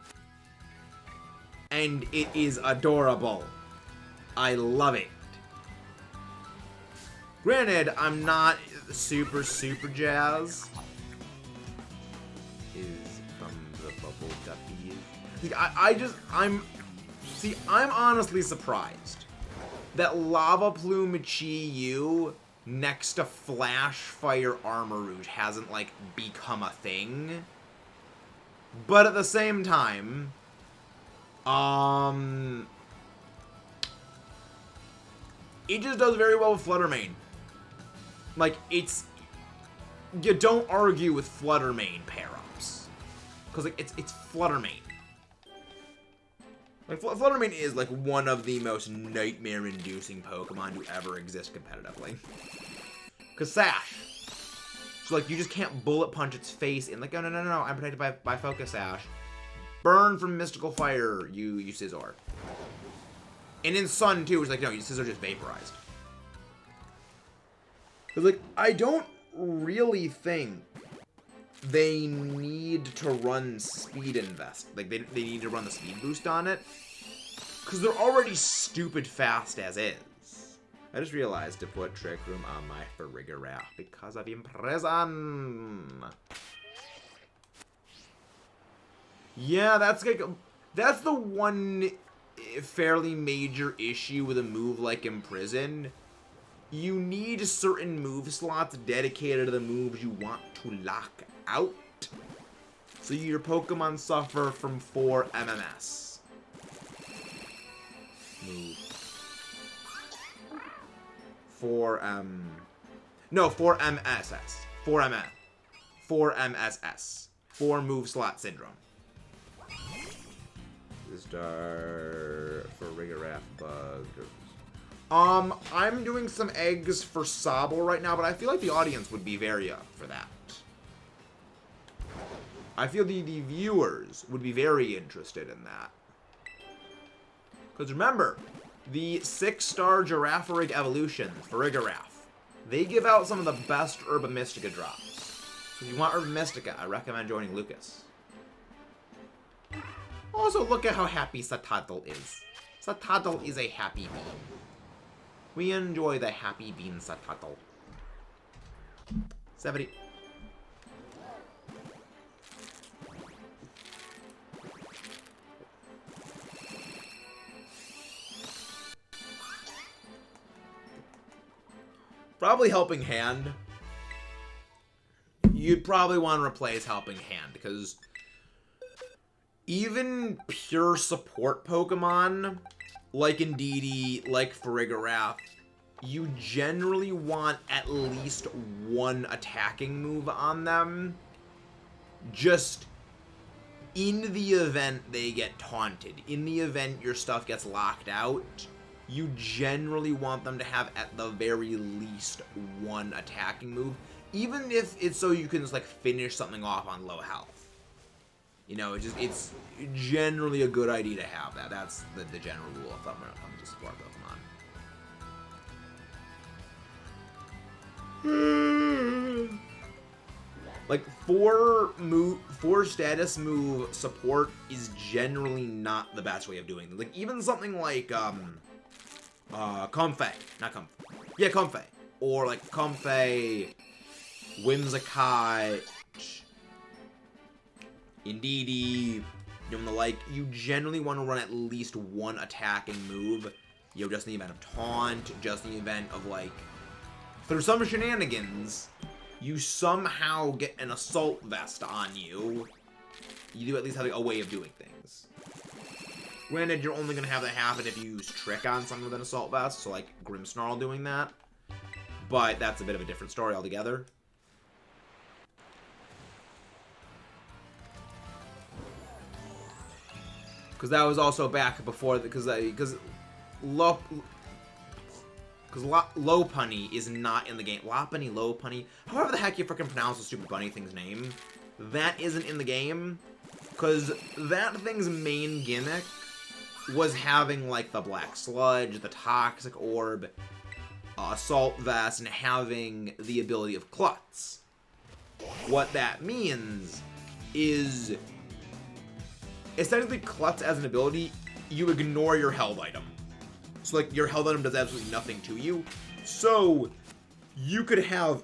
And it is adorable. I love it. Granted, I'm not super jazzed. Is from the bubble guppies. I'm honestly surprised that Lava Plume Chi-Yu next to Flash Fire Armor hasn't, like, become a thing. But at the same time, it just does very well with Fluttermane. Like, it's, you don't argue with Fluttermane pair-ups. Because, like, it's Fluttermane. Like, Fluttermane is, like, one of the most nightmare-inducing Pokemon to ever exist competitively. Because Sash. So, like, you just can't bullet punch its face in, like, oh, no, I'm protected by Focus Sash. Burn from Mystical Fire, you Scizor. And in Sun, too, it's like, no, you Scizor just vaporized. But, like, I don't really think they need to run Speed Invest. Like, they need to run the Speed Boost on it. Because they're already stupid fast as is. I just realized to put Trick Room on my Farigiraf because of Imprison. Yeah, that's the one fairly major issue with a move like Imprison. You need certain move slots dedicated to the moves you want to lock out. So your Pokemon suffer from 4 MMS. Move. No, 4MSS. 4MSS. 4 move slot syndrome. Star for Rigoraph bug. I'm doing some eggs for SOBBLE right now, but I feel like the audience would be very up for that. I feel the viewers would be very interested in that. Because remember, the 6-star Girafarig evolutions for Rigoraph, they give out some of the best Herba Mystica drops. So if you want Herba Mystica, I recommend joining Lucas. Also, look at how happy Satadl is. Satadl is a happy bean. We enjoy the happy bean Satadl. 70. Probably Helping Hand. You'd probably want to replace Helping Hand, because even pure support Pokemon, like Indeedee, like Farigiraf, you generally want at least one attacking move on them. Just in the event they get taunted, in the event your stuff gets locked out, you generally want them to have at the very least one attacking move, even if it's so you can just like finish something off on low health. You know, it's generally a good idea to have that. That's the general rule of thumb when it comes to support Pokemon. Like, 4 status move support is generally not the best way of doing it. Like, even something like, Comfey. Not Comfey. Yeah, Comfey. Or, like, Comfey, Whimsicott, Indeedee, and the like, you generally want to run at least one attacking move. You know, just in the event of taunt, just in the event of, like, through some shenanigans, you somehow get an assault vest on you. You do at least have a way of doing things. Granted, you're only going to have that happen if you use Trick on something with an assault vest, so like Grimmsnarl doing that. But that's a bit of a different story altogether. Because that was back before, because Lopunny is not in the game. Lopunny, Lopunny, however the heck you freaking pronounce the stupid bunny thing's name, that isn't in the game. Because that thing's main gimmick was having, like, the Black Sludge, the Toxic Orb, Assault Vest, and having the ability of Klutz. What that means is, essentially, Klutz as an ability, you ignore your held item. So, like, your held item does absolutely nothing to you. So, you could have,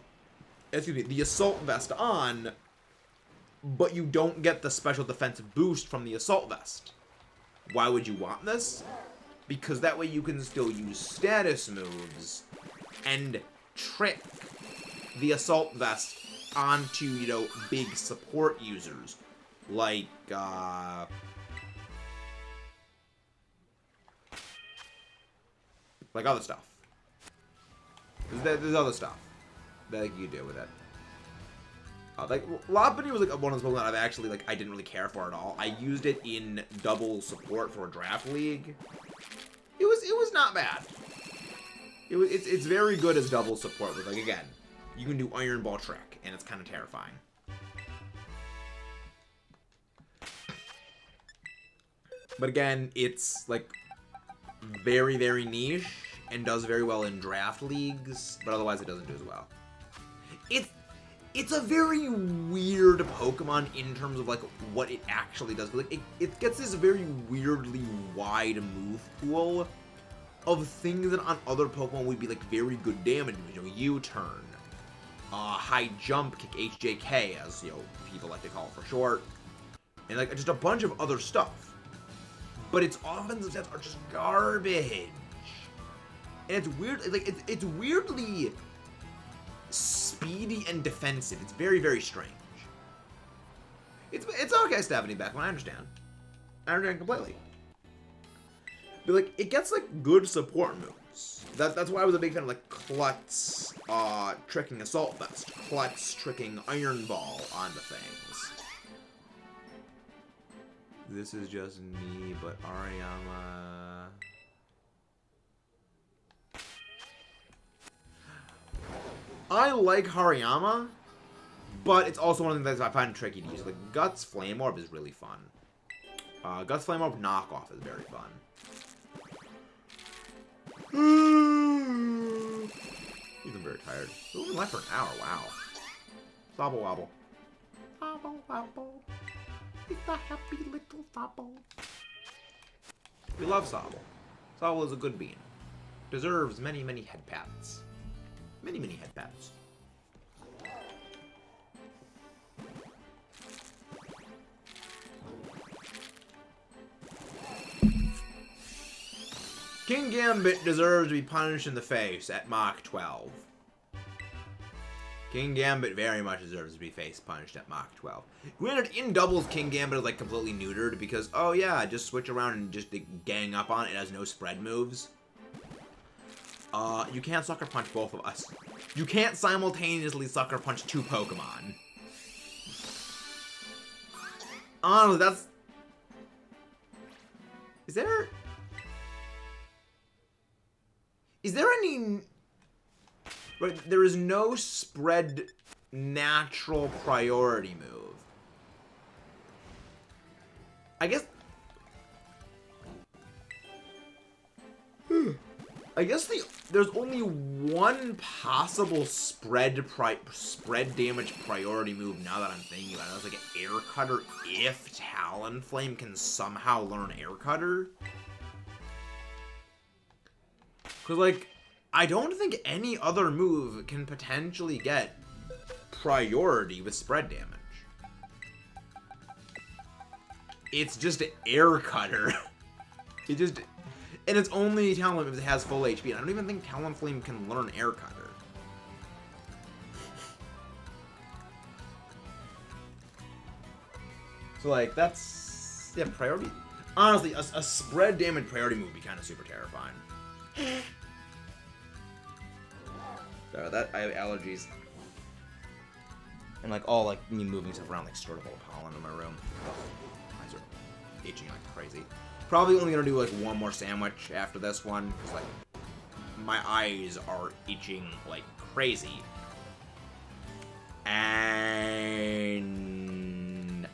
the Assault Vest on, but you don't get the special defense boost from the Assault Vest. Why would you want this? Because that way you can still use status moves and trick the Assault Vest onto, you know, big support users. Like, other stuff. There's other stuff that you do with it. Like, Lopunny was, like, one of those Pokemon I've actually, like, I didn't really care for at all. I used it in double support for a draft league. It was not bad. It's very good as double support, but, like, again, you can do Iron Ball Trick, and it's kind of terrifying. But again, it's, like, very, very niche, and does very well in draft leagues, but otherwise it doesn't do as well. It's a very weird Pokemon in terms of, like, what it actually does. Like, it gets this very weirdly wide move pool of things that on other Pokemon would be, like, very good damage. You know, U-turn, high jump kick, HJK, as, you know, people like to call it for short, and, like, just a bunch of other stuff. But its offensive stats are just garbage. And it's weird, like, it's weirdly speedy and defensive. It's very, very strange. It's okay, Stephanie Beckman, I understand. I understand completely. But, like, it gets, like, good support moves. That's why I was a big fan of like Klutz tricking Assault Vest, Klutz tricking Iron Ball onto things. This is just me, but Ariyama. I like Hariyama, but it's also one of the things I find tricky to use. Like Guts Flame Orb is really fun. Guts Flame Orb knockoff is very fun. I'm very tired. We've been left for an hour. Wow. Sobble wobble. Sobble wobble. It's a happy little Sobble. We love Sobble. Sobble is a good bean. Deserves many, many head pats. Many, many head pats. King Gambit deserves to be punished in the face at Mach 12. King Gambit very much deserves to be face punished at Mach 12. Granted, in doubles, King Gambit is like completely neutered because, oh yeah, just switch around and just gang up on it. It has no spread moves. You can't Sucker Punch both of us. You can't simultaneously Sucker Punch 2 Pokemon. Honestly, that's... Is there any... Right, there is no spread natural priority move. I guess... there's only one possible spread damage priority move now that I'm thinking about it. It's like an Air Cutter if Talonflame can somehow learn Air Cutter. Because, like, I don't think any other move can potentially get priority with spread damage. It's just an Air Cutter. And it's only Talonflame if it has full HP. And I don't even think Talonflame can learn Air Cutter. So, like, that's... Yeah, priority... Honestly, a spread damage priority move would be kind of super terrifying. So that I have allergies. And like all like me moving stuff around like sort of all pollen in my room. Ugh, eyes are itching like crazy. Probably only gonna do like one more sandwich after this one, because like my eyes are itching like crazy. And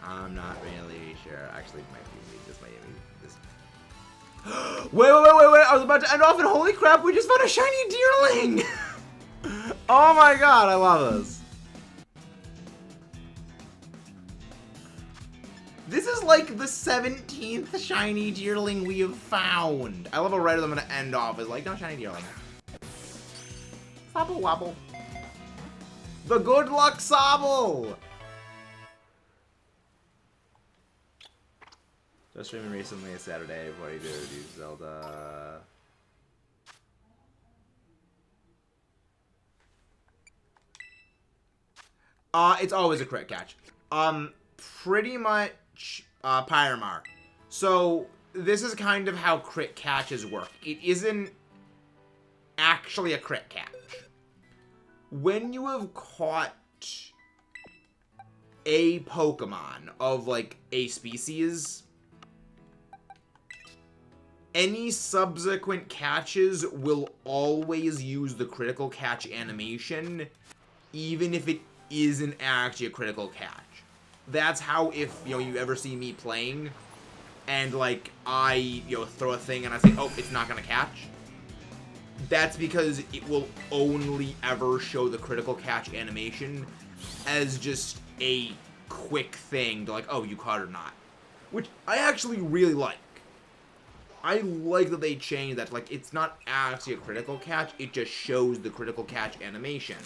I'm not really sure. Actually, it might be this. Wait! I was about to end off and holy crap, we just found a shiny deerling! Oh my god, I love this. This is like the 17th shiny deerling we have found. I love how right as I'm gonna end off is like, no shiny deerling. Sobble wobble. The good luck Sobble! So I was streaming recently a Saturday before you do Zelda. It's always a crit catch. Pretty much, Pyramar. So, this is kind of how crit catches work. It isn't actually a crit catch. When you have caught a Pokemon of, like, a species, any subsequent catches will always use the critical catch animation, even if it isn't actually a critical catch. That's how if, you ever see me playing, and, like, I, throw a thing and I say, oh, it's not gonna catch. That's because it will only ever show the critical catch animation as just a quick thing to, like, oh, you caught or not. Which I actually really like. I like that they changed that. Like, it's not actually a critical catch, it just shows the critical catch animation.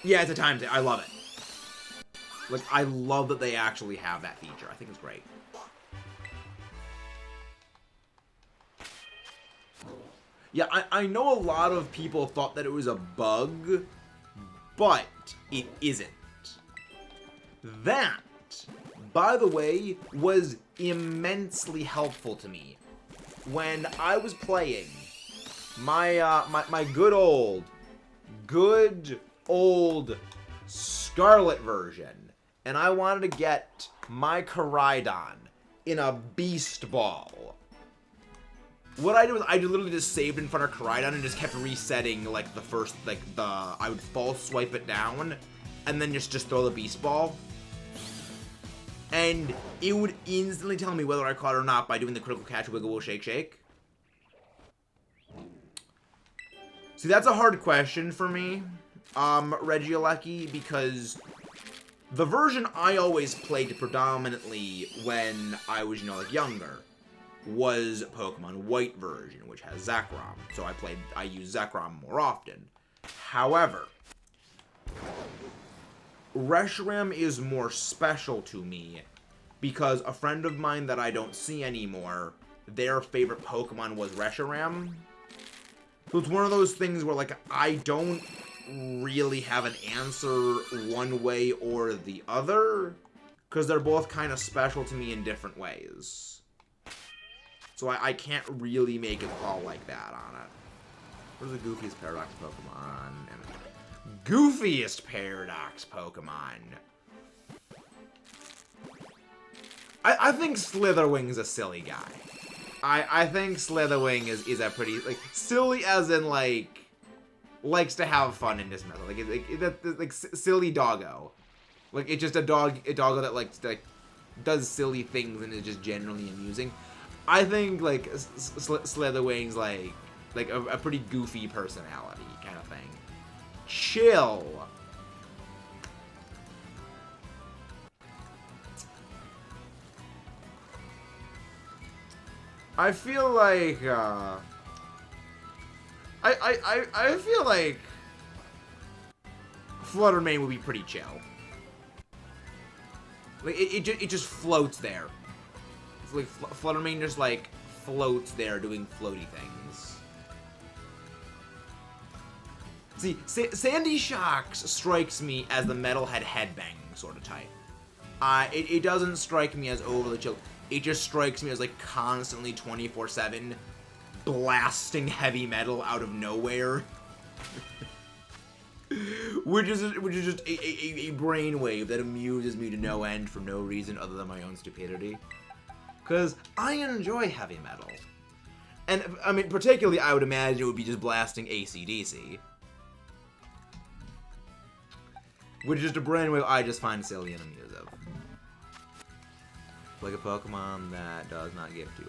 Yeah, it's a time thing. I love it. Like, I love that they actually have that feature. I think it's great. Yeah, I know a lot of people thought that it was a bug, but it isn't. That, by the way, was immensely helpful to me. when I was playing my good old Scarlet version, and I wanted to get my Koraidon in a Beast Ball. What I did was I literally just saved in front of Koraidon and just kept resetting, like, the first, like, I would false swipe it down, and then just throw the Beast Ball. And it would instantly tell me whether I caught it or not by doing the critical catch, wiggle, wiggle, shake, shake. See, that's a hard question for me, Regieleki, because the version I always played predominantly when I was, you know, like, younger was Pokemon White version, which has Zekrom. So I use Zekrom more often. However, Reshiram is more special to me because a friend of mine that I don't see anymore, their favorite Pokemon was Reshiram. So it's one of those things where, like, I don't really have an answer one way or the other, because they're both kind of special to me in different ways. So I can't really make a call like that on it. Where's the goofiest Paradox Pokemon? Goofiest Paradox Pokemon. I think Slitherwing's a silly guy. I think Slitherwing is a pretty, like, silly as in, like, likes to have fun in this method. Like silly doggo. Like, it's just a doggo that likes to, like, does silly things and is just generally amusing. I think, like, Slitherwing's, like a pretty goofy personality kind of thing. Chill. I feel like, I feel like Fluttermane would be pretty chill. Like, it just floats there. It's like Fluttermane just, like, floats there doing floaty things. See, Sandy Shocks strikes me as the metalhead headbang sort of type. It doesn't strike me as overly chill. It just strikes me as, like, constantly 24/7 blasting heavy metal out of nowhere. which is just a brainwave that amuses me to no end for no reason other than my own stupidity. Because I enjoy heavy metal. And, I mean, particularly, I would imagine it would be just blasting AC/DC. Which is just a brainwave I just find silly and amusing. Like a Pokemon that does not give to us.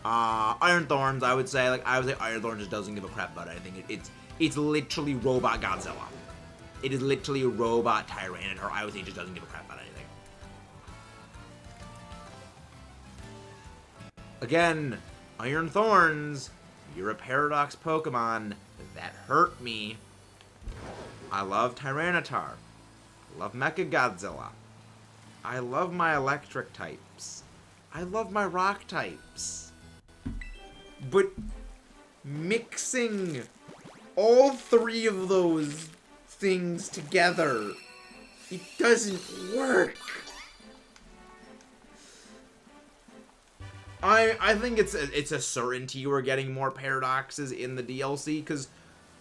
Iron Thorns, I would say. Like, Iron Thorns just doesn't give a crap about anything. It's literally Robot Godzilla. It is literally a Robot Tyranitar. I would say it just doesn't give a crap about anything. Again, Iron Thorns, you're a Paradox Pokemon. That hurt me. I love Tyranitar. I love Mechagodzilla. I love my electric types. I love my rock types. But mixing all three of those things together, it doesn't work. I think it's a certainty we're getting more paradoxes in the DLC, because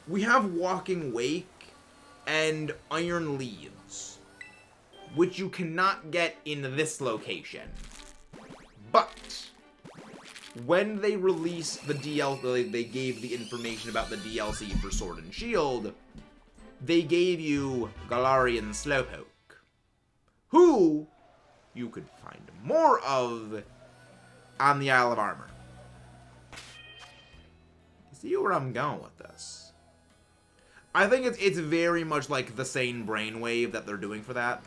we have Walking Wake and Iron Leaves, which you cannot get in this location. But when they released the DLC, they gave the information about the DLC for Sword and Shield, they gave you Galarian Slowpoke, who you could find more of on the Isle of Armor. See where I'm going with this? I think it's very much like the same brainwave that they're doing for that.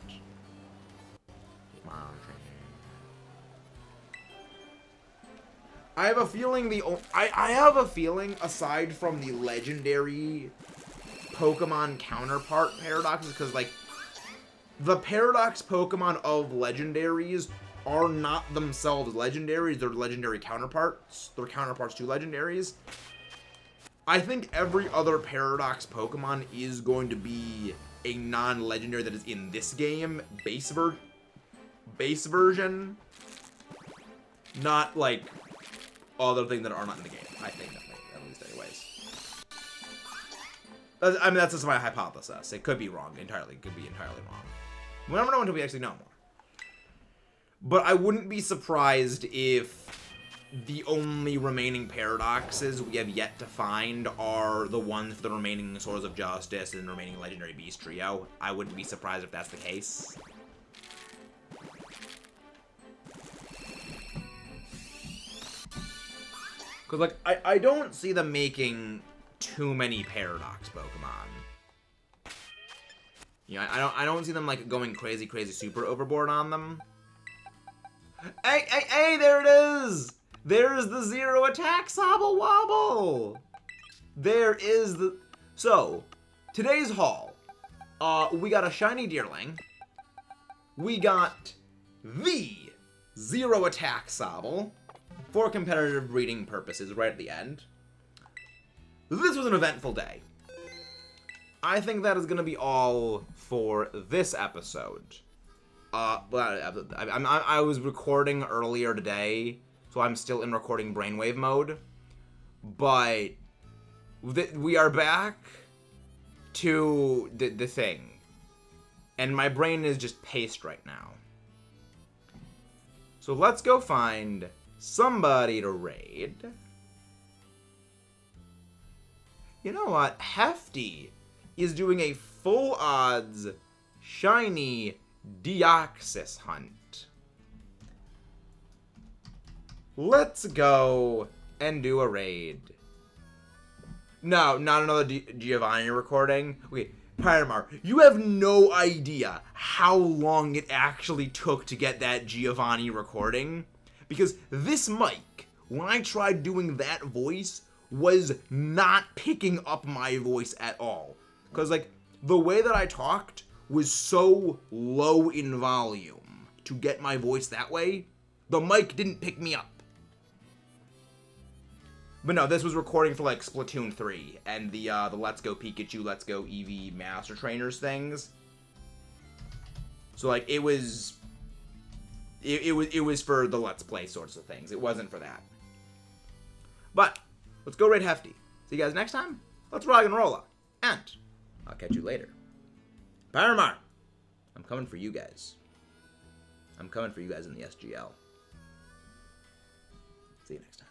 I have a feeling I have a feeling, aside from the legendary Pokemon counterpart paradoxes, because, like, the Paradox Pokemon of legendaries are not themselves legendaries, they're legendary counterparts. They're counterparts to legendaries. I think every other Paradox Pokemon is going to be a non-legendary that is in this game, base version, not like other things that are not in the game. I think that way, at least anyways. I mean, that's just my hypothesis. It could be wrong entirely. It could be entirely wrong. We'll never know until we actually know more. But I wouldn't be surprised if the only remaining paradoxes we have yet to find are the ones for the remaining Swords of Justice and the remaining Legendary Beast Trio. I wouldn't be surprised if that's the case. Because, like, I don't see them making too many Paradox Pokemon. You know, I don't see them, like, going crazy super overboard on them. Hey, there it is! There's the 0 attack Sobble Wobble! There is the... So, today's haul. We got a shiny Deerling. We got the 0 attack Sobble for competitive breeding purposes right at the end. This was an eventful day. I think that is going to be all for this episode. I was recording earlier today, so I'm still in recording brainwave mode. But we are back to the thing. And my brain is just paced right now. So let's go find somebody to raid. You know what? Hefty is doing a full odds shiny Deoxys hunt. Let's go and do a raid. No, not another Giovanni recording. Wait, Paramar, you have no idea how long it actually took to get that Giovanni recording. Because this mic, when I tried doing that voice, was not picking up my voice at all. Because, like, the way that I talked was so low in volume to get my voice that way, the mic didn't pick me up. But no, this was recording for, like, Splatoon 3 and the Let's Go Pikachu, Let's Go Eevee Master Trainers things. So, like, it was for the Let's Play sorts of things. It wasn't for that. But let's go raid Hefty. See you guys next time. Let's rock and roll. And I'll catch you later. Paramar, I'm coming for you guys. I'm coming for you guys in the SGL. See you next time.